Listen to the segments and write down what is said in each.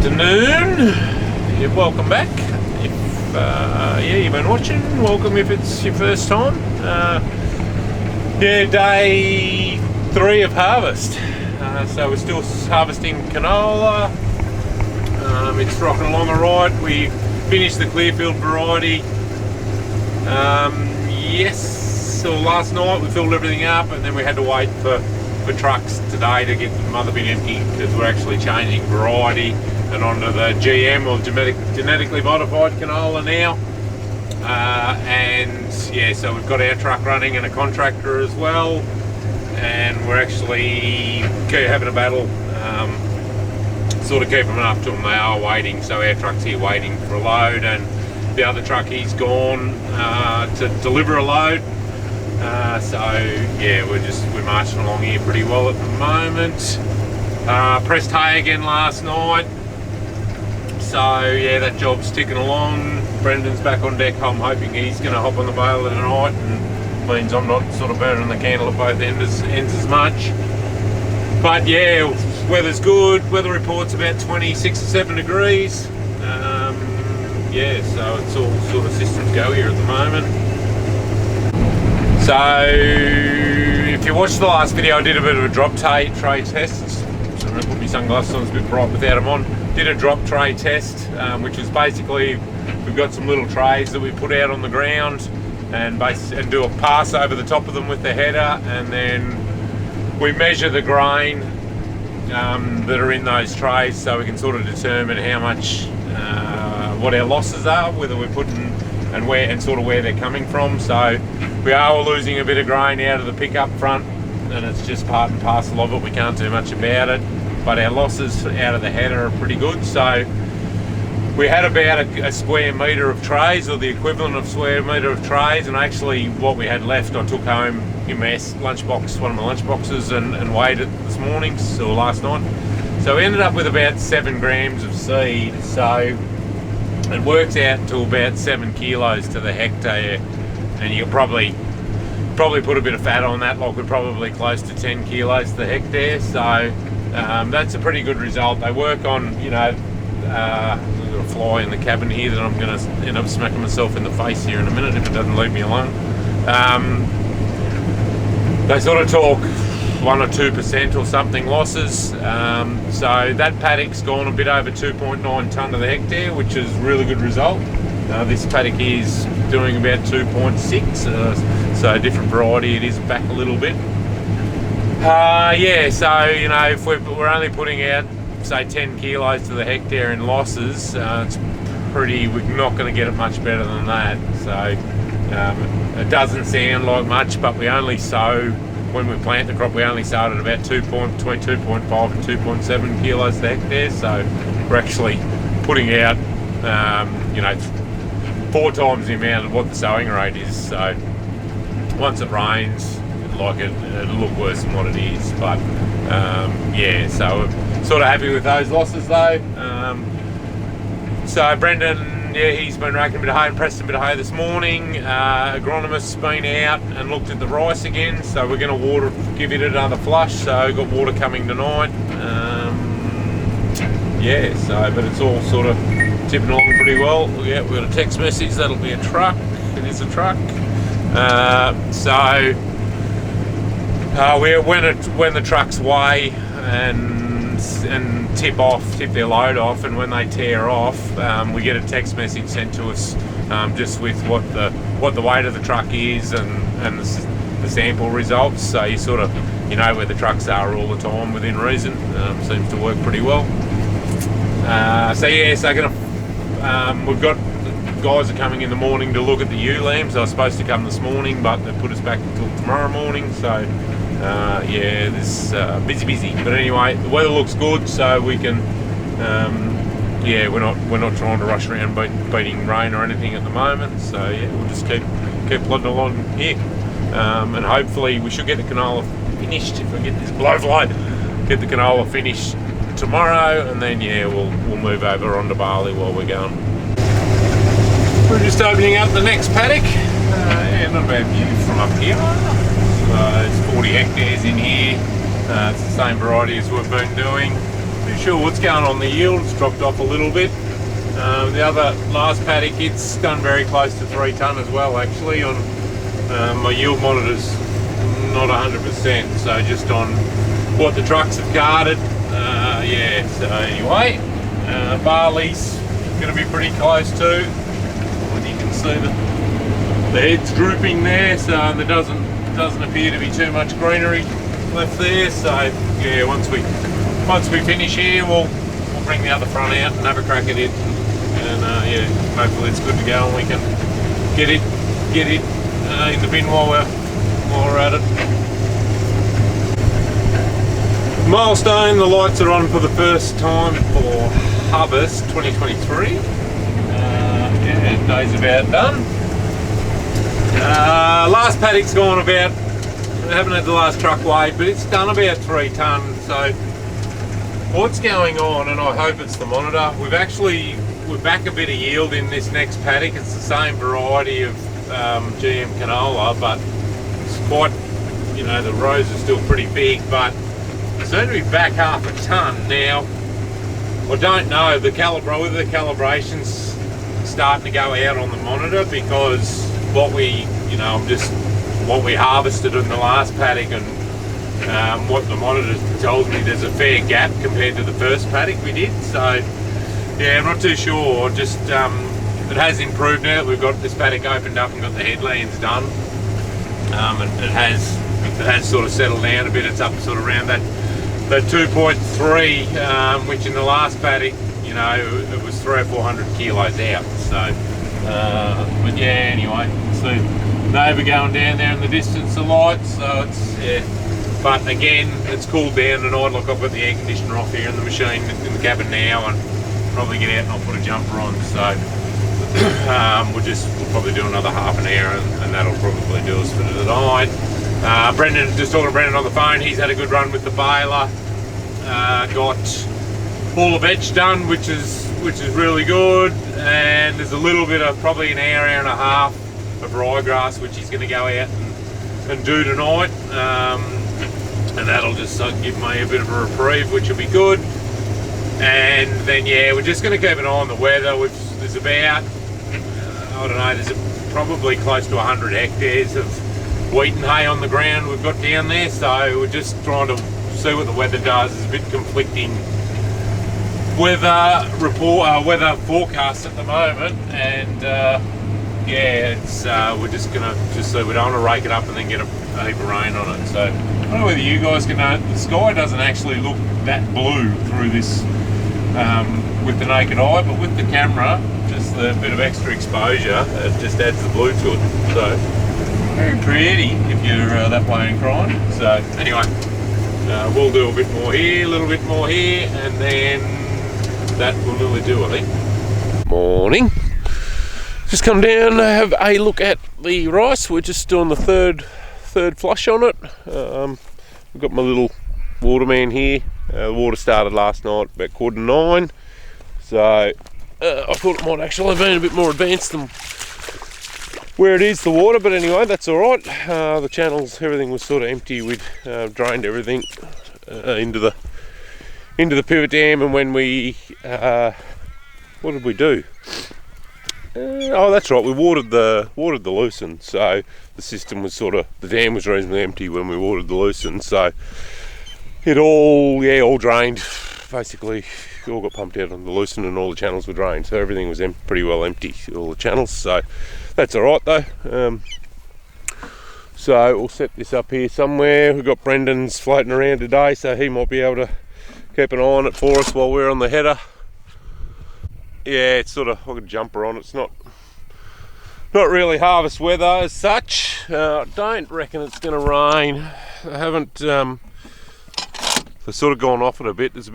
afternoon. Yeah, welcome back. If you've been watching, welcome if it's your first time. Day 3 of harvest. So we're still harvesting canola. It's rocking along alright. We finished the Clearfield variety. Last night we filled everything up, and then we had to wait for trucks today to get the mother bin empty because we're actually changing variety and onto the GM or genetically modified canola now. So we've got our truck running and a contractor as well, and we're actually having a battle, sort of keeping them up till they are waiting. So our truck's here waiting for a load, and the other truck, he's gone to deliver a load. We're marching along here pretty well at the moment. Pressed hay again last night. So yeah, that job's ticking along. Brendan's back on deck. I'm hoping he's going to hop on the baler tonight, and means I'm not sort of burning the candle at both ends as much. But yeah, weather's good. Weather report's about 26 or 7 degrees. So it's all sort of systems go here at the moment. So if you watched the last video, I did a bit of a drop tray test. So I'm going to put my sunglasses on, it's a bit bright without them on. Did a drop tray test, which is basically, we've got some little trays that we put out on the ground and do a pass over the top of them with the header, and then we measure the grain that are in those trays, so we can sort of determine how much, what our losses are, whether we're putting and where they're coming from. So we are losing a bit of grain out of the pickup front, and it's just part and parcel of it. We can't do much about it, but our losses out of the header are pretty good. So we had about a square metre of trays, or the equivalent of square metre of trays, and actually what we had left I took home in my lunchbox, one of my lunch boxes, and weighed it this morning, or last night. So we ended up with about 7 grams of seed. So it works out to about 7 kilos to the hectare, and you could probably put a bit of fat on that, like we're probably close to 10 kilos to the hectare. So that's a pretty good result. They work on, there's a fly in the cabin here that I'm going to end up smacking myself in the face here in a minute if it doesn't leave me alone. They sort of talk 1 or 2% or something losses. So that paddock's gone a bit over 2.9 tonne to the hectare, which is a really good result. This paddock is doing about 2.6, so a different variety, it is back a little bit. If we're only putting out, say, 10 kilos to the hectare in losses, we're not going to get it much better than that. So it doesn't sound like much, but we only sow, when we plant the crop, we only sow it at about between 2.5 and 2.7 kilos to the hectare. So we're actually putting out, 4 times the amount of what the sowing rate is. So once it rains, it'll look worse than what it is. But so we're sort of happy with those losses though. So Brendan, he's been raking a bit of hay and pressing a bit of hay this morning. Agronomist's been out and looked at the rice again, so we're going to give it another flush. So got water coming tonight. But it's all sort of tipping along pretty well. Yeah, we've got a text message, that'll be a truck. It is a truck. When the trucks weigh and tip their load off, and when they tear off, we get a text message sent to us just with what the weight of the truck is and the sample results. So you sort of where the trucks are all the time within reason. Seems to work pretty well. We've got guys are coming in the morning to look at the ewe lambs. I was supposed to come this morning, but they put us back until tomorrow morning. So this busy. But anyway, the weather looks good, so we can. We're not trying to rush around beating rain or anything at the moment. So we'll just keep plodding along here, and hopefully we should get the canola finished if we get this blowfly. Get the canola finished tomorrow, and then we'll move over onto barley while we're going. We're just opening up the next paddock. Not a bad view from up here. So it's 40 hectares in here. It's the same variety as we've been doing. Too sure what's going on. The yield's dropped off a little bit. The other last paddock, it's done very close to 3 tonne as well actually. On my yield monitor's not 100%, so just on what the trucks have guarded. Yeah, so anyway, barley's going to be pretty close too. And you can see the head's drooping there, so there doesn't appear to be too much greenery left there. So yeah, once we finish here, we'll bring the other front out and have a crack at it, and yeah, hopefully it's good to go and we can get it in the bin while we're at it. Milestone, the lights are on for the first time for harvest 2023. Yeah, day's about done. Last paddock's gone about, I haven't had the last truck weighed, but it's done about 3 tonne. So what's going on, and I hope it's the monitor, we're back a bit of yield in this next paddock. It's the same variety of GM canola, but it's quite, you know, the rows are still pretty big, but it's going to be back half a tonne. Now, I don't know whether the calibration's starting to go out on the monitor, because what we harvested in the last paddock and what the monitor tells me, there's a fair gap compared to the first paddock we did. So yeah, I'm not too sure. Just it has improved now that we've got this paddock opened up and got the headlands done, and it has sort of settled down a bit. It's up sort of around that 2.3, which in the last paddock, you know, it was 300 or 400 kilos out. So but yeah, anyway, see neighbour going down there in the distance, the lights. So it's, yeah, but again, it's cooled down tonight. Look, I've got the air conditioner off here in the machine in the cabin now, and probably get out and I'll put a jumper on. So we'll probably do another half an hour, and that'll probably do us for tonight. Brendan, just talking to Brendan on the phone, he's had a good run with the baler. Got all the veg done, which is really good, and there's a little bit of probably an hour and a half of ryegrass which he's going to go out and do tonight, and that'll just give me a bit of a reprieve, which will be good. And then yeah, we're just going to keep an eye on the weather, which there's about I don't know, there's probably close to 100 hectares of wheat and hay on the ground we've got down there, so we're just trying to see what the weather does. There's a bit conflicting weather forecast at the moment, and yeah, it's we're just gonna so we don't want to rake it up and then get a heap of rain on it. So I don't know whether you guys can know, the sky doesn't actually look that blue through this with the naked eye, but with the camera, just the bit of extra exposure, it just adds the blue to it. So very pretty if you're that way inclined. So anyway, we'll do a bit more here, a little bit more here, and then that will nearly do, I think. Morning. Just come down to have a look at the rice. We're just doing the third flush on it. We've got my little waterman here. The water started last night about 8:45, so I thought it might actually have been a bit more advanced than where it is, the water, but anyway, that's all right. The channels, everything was sort of empty. We'd drained everything into the pivot dam, and when we what did we do? Oh, that's right, we watered the lucerne, so the system was the dam was reasonably empty when we watered the lucerne, so it all drained. Basically, it all got pumped out on the lucerne, and all the channels were drained, so everything was pretty well empty, all the channels. So that's all right though. So we'll set this up here somewhere. We've got Brendan's floating around today, so he might be able to keep an eye on it for us while we're on the header. Yeah, it's I've got a jumper on. It's not really harvest weather as such. I don't reckon it's going to rain. I haven't. They've sort of gone off it a bit. Looks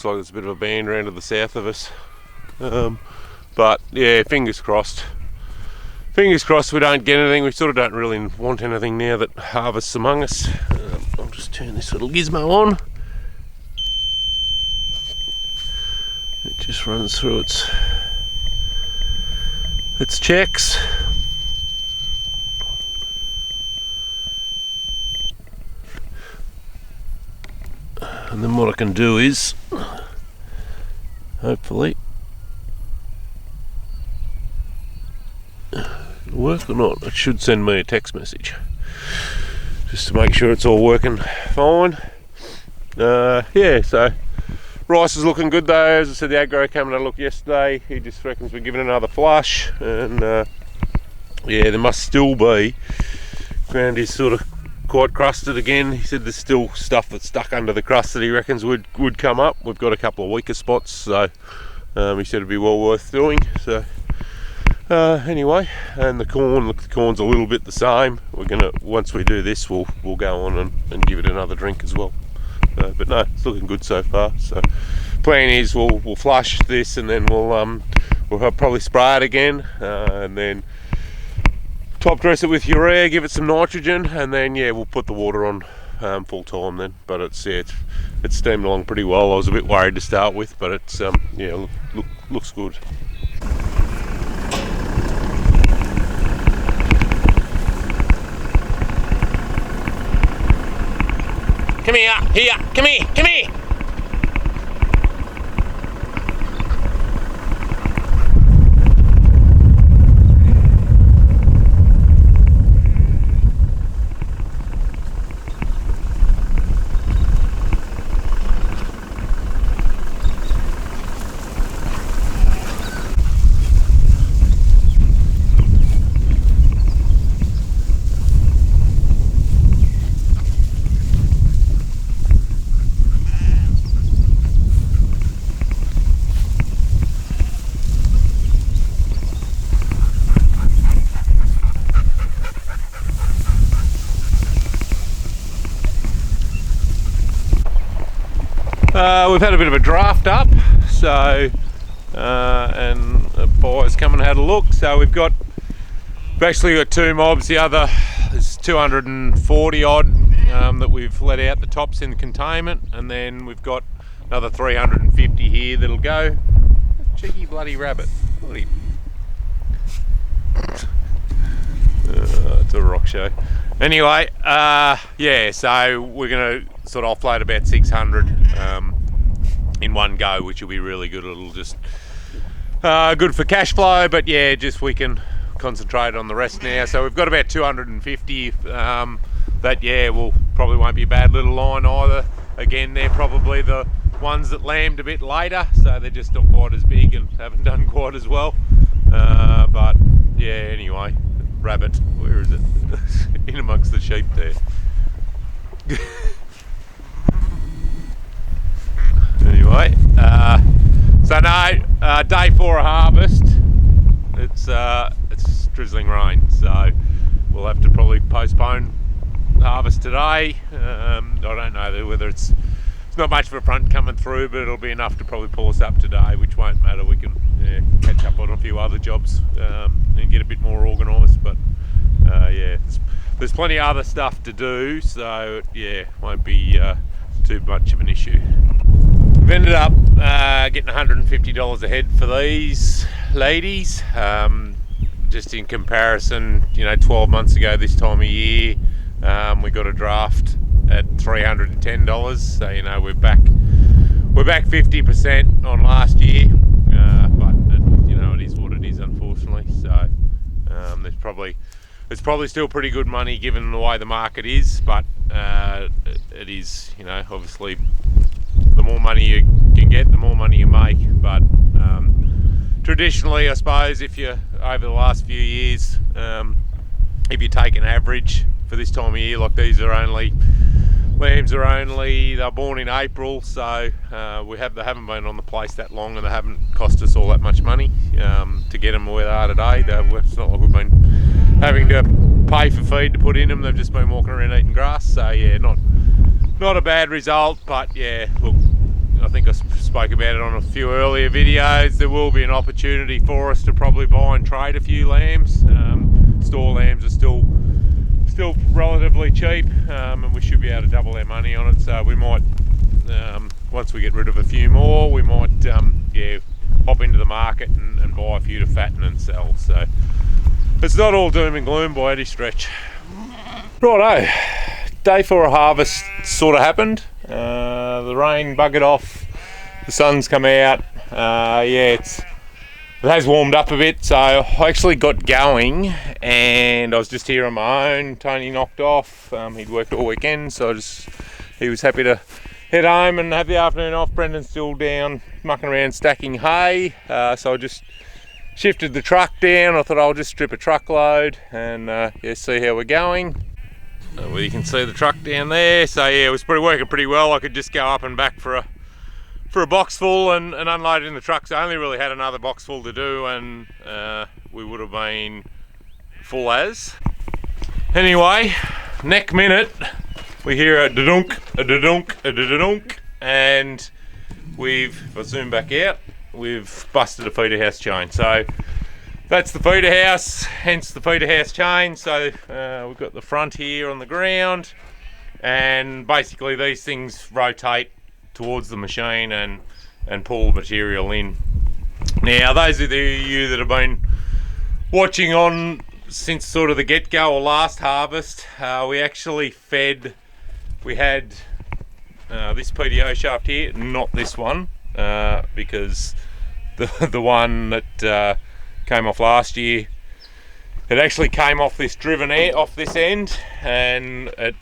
like there's a bit of a band around to the south of us. But yeah, fingers crossed. Fingers crossed we don't get anything. We sort of don't really want anything now that harvests among us. I'll just turn this little gizmo on. It just runs through its checks. And then what I can do is Hopefully it'll work or not. It should send me a text message just to make sure it's all working fine. Yeah, so rice is looking good though. As I said, the aggro came and had a look yesterday. He just reckons we're giving it another flush, and yeah, there must still be, ground is sort of quite crusted again. He said there's still stuff that's stuck under the crust that he reckons would come up. We've got a couple of weaker spots, so he said it'd be well worth doing. So anyway, and the corn, look, the corn's a little bit the same. We're gonna, once we do this, we'll go on and give it another drink as well. But no, it's looking good so far. So plan is we'll flush this, and then we'll probably spray it again, and then top dress it with urea, give it some nitrogen, and then yeah, we'll put the water on full time then. But it's steamed along pretty well. I was a bit worried to start with, but it's yeah, looks good. Come here, come here. We've had a bit of a draft up, so and the buyer's come and had a look. So we've actually got two mobs. The other is 240 odd that we've let out the tops in the containment, and then we've got another 350 here that'll go. Cheeky bloody rabbit. Bloody. It's a rock show. Anyway, yeah, so we're going to sort of offload about 600 in one go, which will be really good. It'll just good for cash flow, but yeah, just we can concentrate on the rest now. So we've got about 250 that yeah, probably won't be a bad little line either. Again, they're probably the ones that lambed a bit later, so they're just not quite as big and haven't done quite as well. But yeah, anyway, rabbit, where is it? In amongst the sheep there. Anyway, so no, day 4 of harvest. It's drizzling rain, so we'll have to probably postpone harvest today. I don't know whether it's not much of a front coming through, but it'll be enough to probably pull us up today, which won't matter. We can catch up on a few other jobs and get a bit more organised. But yeah, there's plenty of other stuff to do, so yeah, won't be too much of an issue. We've ended up getting $150 a head for these ladies. Just in comparison, 12 months ago this time of year, we got a draft at $310. So we're back 50% on last year. But it is what it is, unfortunately. So it's probably still pretty good money given the way the market is, but it is, obviously the more money you can get, the more money you make. But traditionally, I suppose, if you over the last few years, if you take an average for this time of year, like these lambs they're born in April, so they haven't been on the place that long, and they haven't cost us all that much money to get them where they are today. It's not like we've been having to pay for feed to put in them. They've just been walking around eating grass. So yeah, not a bad result. But yeah, look, I think I spoke about it on a few earlier videos. There will be an opportunity for us to probably buy and trade a few lambs. Store lambs are still relatively cheap, and we should be able to double our money on it. So we might, once we get rid of a few more, we might hop into the market and buy a few to fatten and sell. So it's not all doom and gloom by any stretch. Righto, day 4 of harvest sort of happened. The rain buggered off, the sun's come out, Yeah, it has warmed up a bit, so I actually got going and I was just here on my own. Tony knocked off. He'd worked all weekend, so he was happy to head home and have the afternoon off. Brendan's still down mucking around stacking hay, so I just shifted the truck down. I thought I'll just strip a truckload and yeah, see how we're going. Well, you can see the truck down there, so yeah, it was working pretty well. I could just go up and back for a box full and unload it in the truck. So I only really had another box full to do, and we would have been full as. Anyway, next minute we hear a da-dunk, a da-dunk, a da-dunk, and if I zoom back out, we've busted a feeder house chain. So that's the feeder house, hence the feeder house chain. So we've got the front here on the ground, and basically these things rotate towards the machine and pull material in. Now, those of you that have been watching on since sort of the get-go or last harvest, we actually we had this PDO shaft here, not this one, because the one that came off last year, it actually came off this off this end, and it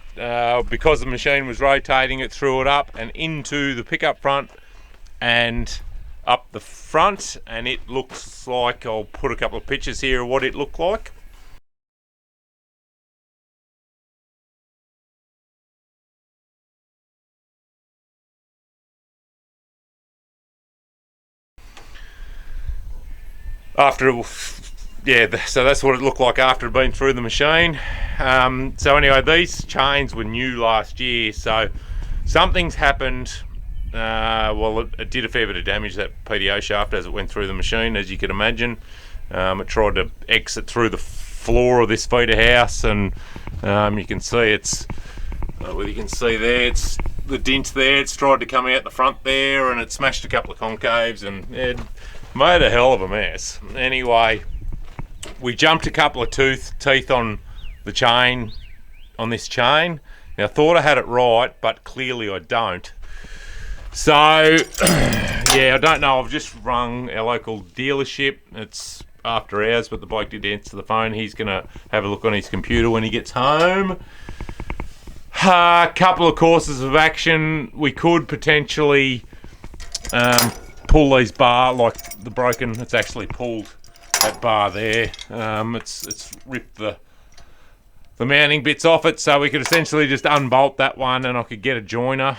because the machine was rotating, it threw it up and into the pickup front and up the front, and it looks like, I'll put a couple of pictures here of what it looked like. So that's what it looked like after it had been through the machine. So anyway, these chains were new last year, so something's happened. Well, it did a fair bit of damage, that PDO shaft, as it went through the machine, as you can imagine. It tried to exit through the floor of this feeder house, and you can see you can see there, it's the dent there. It's tried to come out the front there, and it smashed a couple of concaves, and it made a hell of a mess. Anyway, we jumped a couple of teeth on the chain, on this chain. Now, I thought I had it right, but clearly I don't. So, yeah, I don't know. I've just rung our local dealership. It's after hours, but the bloke did answer the phone. He's going to have a look on his computer when he gets home. A couple of courses of action. We could potentially pull these bar, like the broken, it's actually pulled that bar there. It's ripped the mounting bits off it, so we could essentially just unbolt that one and I could get a joiner.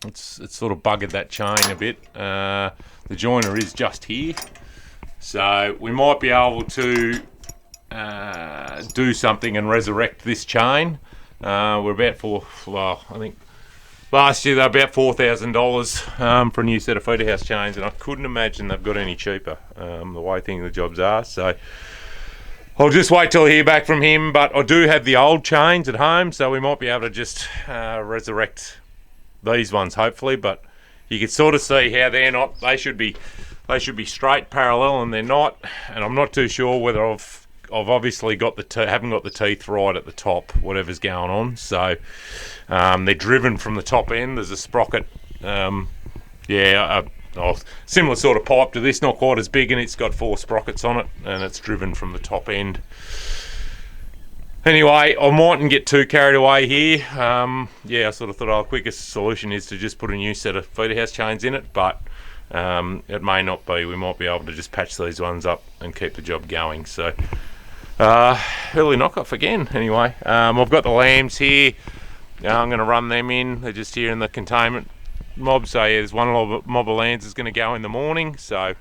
It's sort of buggered that chain a bit. The joiner is just here, so we might be able to do something and resurrect this chain. We're about I think last year they were about $4,000 for a new set of feeder house chains, and I couldn't imagine they've got any cheaper, the way the jobs are. So I'll just wait till I hear back from him, but I do have the old chains at home, so we might be able to just resurrect these ones, hopefully. But you can sort of see how they're not, they should be straight parallel, and they're not, and I'm not too sure whether I've obviously got haven't got the teeth right at the top, whatever's going on. So they're driven from the top end. There's a sprocket, similar sort of pipe to this, not quite as big, and it's got 4 sprockets on it, and it's driven from the top end. Anyway, I mightn't get too carried away here. I sort of thought the quickest solution is to just put a new set of feeder house chains in it, but it may not be. We might be able to just patch these ones up and keep the job going. So early knock-off again. Anyway, I've got the lambs here. I'm going to run them in. They're just here in the containment mob. So yeah, there's one mob of lambs is going to go in the morning. So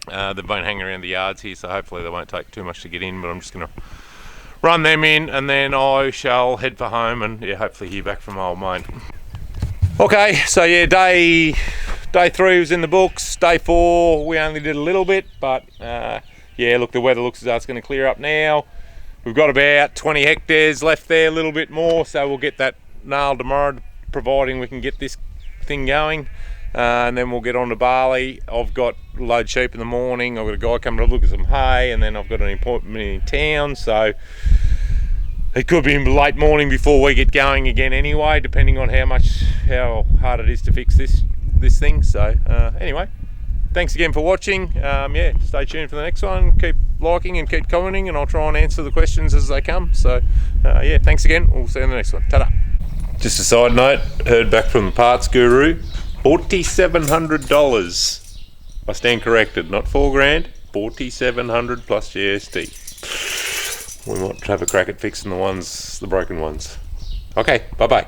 they've been hanging around the yards here, so hopefully they won't take too much to get in, but I'm just going to run them in, and then I shall head for home and hopefully hear back from my old mate. Okay, so yeah, day 3 was in the books. Day 4 we only did a little bit, but look, the weather looks as though it's going to clear up now. We've got about 20 hectares left there, a little bit more, so we'll get that nailed tomorrow, providing we can get this thing going. And then we'll get on to barley. I've got a load of sheep in the morning. I've got a guy coming to look at some hay, and then I've got an appointment in town, so it could be late morning before we get going again anyway, depending on how hard it is to fix this this thing. So anyway, thanks again for watching. Yeah, stay tuned for the next one. Keep liking and keep commenting, and I'll try and answer the questions as they come. So yeah, thanks again. We'll see you in the next one. Ta-da. Just a side note, heard back from the parts guru, $4,700. I stand corrected, not $4,000, $4,700 plus GST. We might have a crack at fixing the broken ones. Okay, bye-bye.